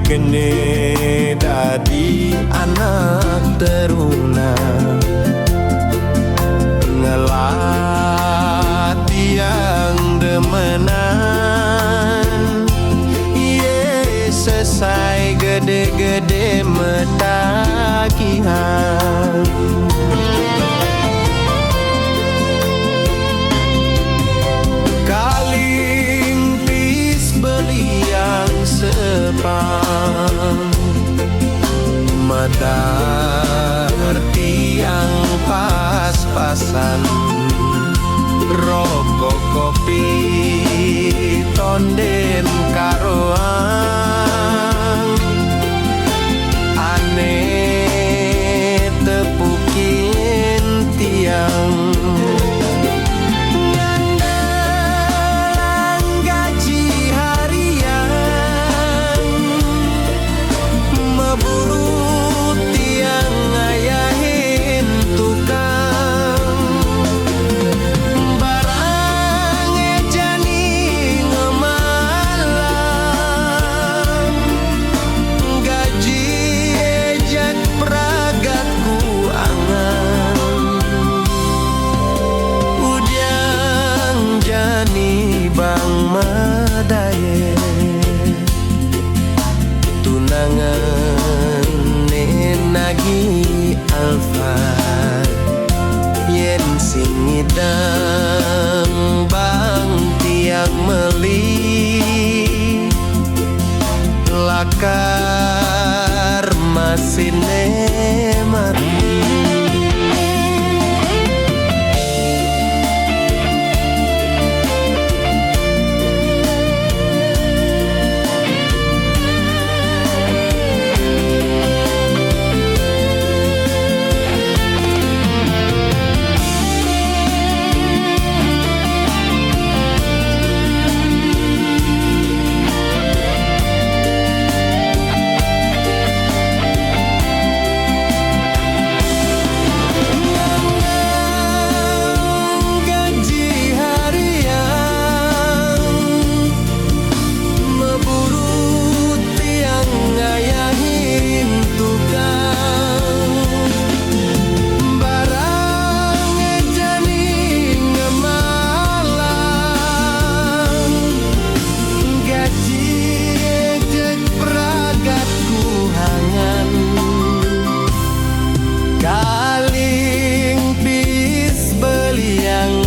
kene dadi anak teruna ngelatih yang demenan ye selesai gede-gede metakihan kaling pis beliang sepang medar tiang pas-pasan rokok kopi tonden karoan aneh tepukin tiang ngandalan gaji harian meburu tiang ngayahin tukang barang ejani ngemalam gaji ejak pragatku angan udiang jani bang madaye tunangan nenagi alfat yen singidang bang tiang meli lakar masine mati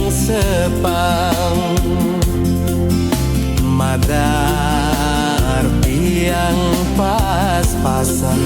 sepang madar tiang pas-pasan